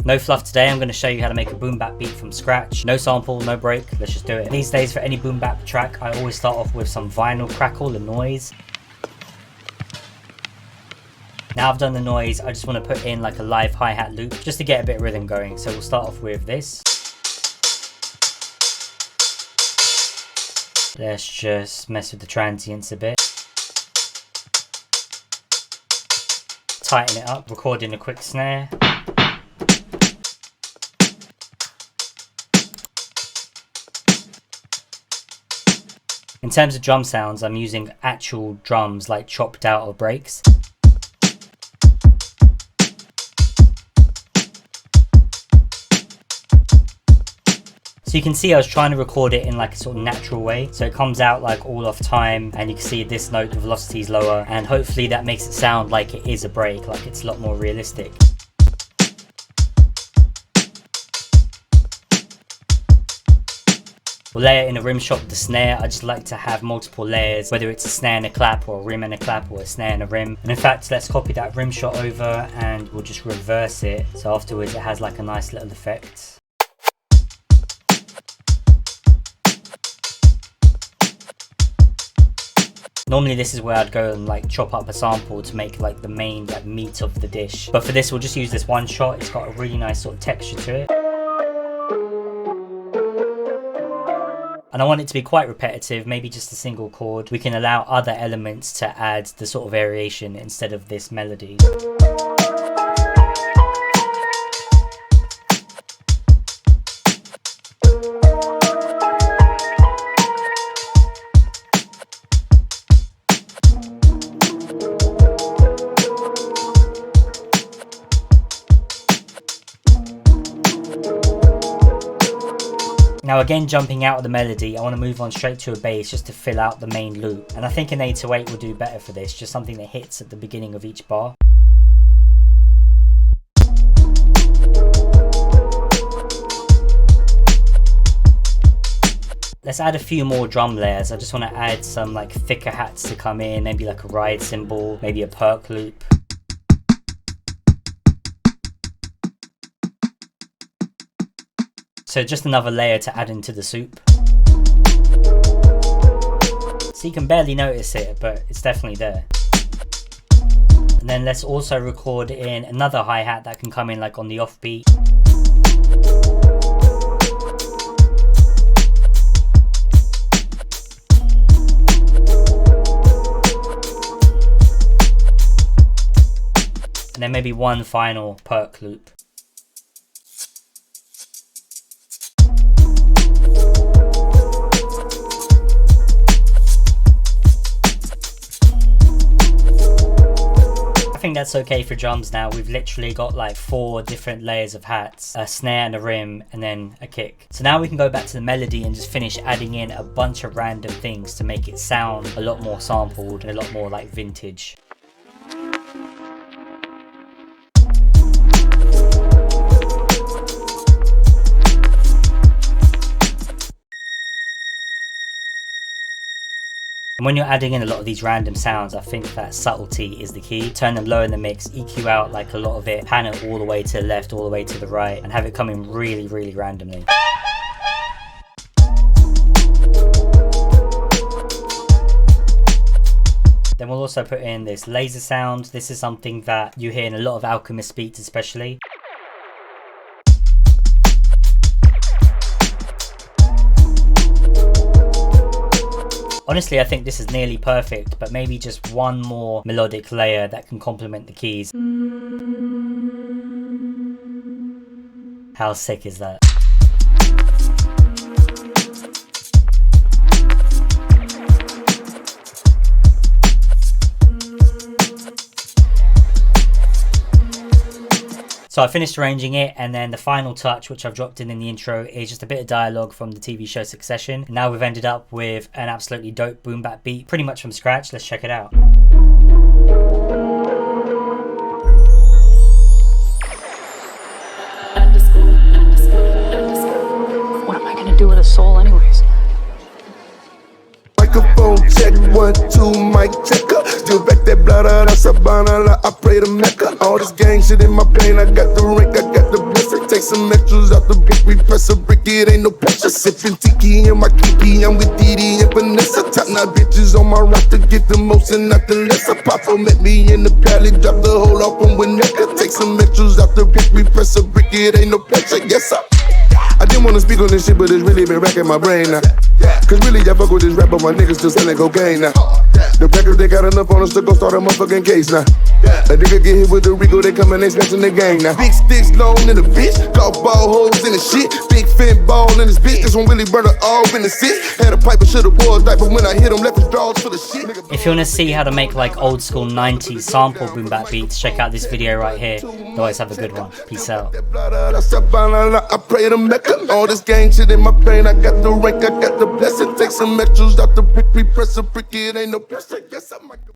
No fluff today, I'm going to show you how to make a boom bap beat from scratch. No sample, no break, let's just do it. These days for any boom bap track, I always start off with some vinyl crackle and noise. Now I've done the noise, I just want to put in like a live hi-hat loop just to get a bit of rhythm going. So we'll start off with this. Let's just mess with the transients a bit. Tighten it up, record in a quick snare. In terms of drum sounds, I'm using actual drums like chopped out of breaks. So you can see I was trying to record it in like a sort of natural way, so it comes out like all off time, and you can see this note, the velocity is lower, and hopefully that makes it sound like it is a break, like it's a lot more realistic. We'll layer in a rim shot with the snare. I just like to have multiple layers, whether it's a snare and a clap, or a rim and a clap, or a snare and a rim. And in fact, let's copy that rim shot over and we'll just reverse it, so afterwards it has like a nice little effect. Normally this is where I'd go and like chop up a sample to make like the main like meat of the dish. But for this, we'll just use this one shot. It's got a really nice sort of texture to it. And I want it to be quite repetitive, maybe just a single chord. We can allow other elements to add the sort of variation instead of this melody. Now again, jumping out of the melody, I want to move on straight to a bass just to fill out the main loop. And I think an 808 will do better for this, just something that hits at the beginning of each bar. Let's add a few more drum layers. I just want to add some like thicker hats to come in, maybe like a ride cymbal, maybe a perk loop. So just another layer to add into the soup. So you can barely notice it, but it's definitely there. And then let's also record in another hi-hat that can come in like on the offbeat. And then maybe one final perk loop. I think that's okay for drums now. We've literally got like 4 different layers of hats, a snare and a rim, and then a kick. So now we can go back to the melody and just finish adding in a bunch of random things to make it sound a lot more sampled and a lot more like vintage. And when you're adding in a lot of these random sounds, I think that subtlety is the key. Turn them low in the mix, EQ out like a lot of it, pan it all the way to the left, all the way to the right, and have it come in really, really randomly. Then we'll also put in this laser sound. This is something that you hear in a lot of Alchemist beats especially. Honestly, I think this is nearly perfect, but maybe just one more melodic layer that can complement the keys. How sick is that? So I finished arranging it, and then the final touch, which I've dropped in the intro, is just a bit of dialogue from the TV show Succession. And now we've ended up with an absolutely dope boom bap beat, pretty much from scratch. Let's check it out. What am I gonna do with a soul anyways? Microphone check, 1, 2, mic checker. Still back that blood out of Sabana, like I pray to Mecca. All this gang shit in my brain, I got the rank, I got the blessing. some extras out the brick, we press a brick, it ain't no pressure. Sipping tiki and my kiki, I'm with Didi and Vanessa. Top notch bitches on my roster, get the most and not the less. A Papa met me in the valley, drop the whole off on Winnetka. Take some extras out the brick, we press a brick, it ain't no pressure. Yes, sir. I didn't wanna speak on this shit, but it's really been racking my brain now. Cause really, I fuck with this rap, but my niggas still selling cocaine now. The records, they got enough on us to go start a motherfucking case now. A nigga get hit with the Rico, they come and they snatching the gang now. Big sticks long in the bitch, golf ball holes in the shit. Big fin ball in this bitch, this one really burn her off in the six. Had a pipe, should've wore a diaper when I hit him, left his drawers full of shit. If you wanna see how to make like old school 90s sample boom bap beats, check out this video right here. You always have a good one. Peace out. I pray to Mecca. All this gang shit in my brain, I got the rank, I got the blessing. Take some extras out the brick, we press a brick, it ain't no pressure. Yes, I might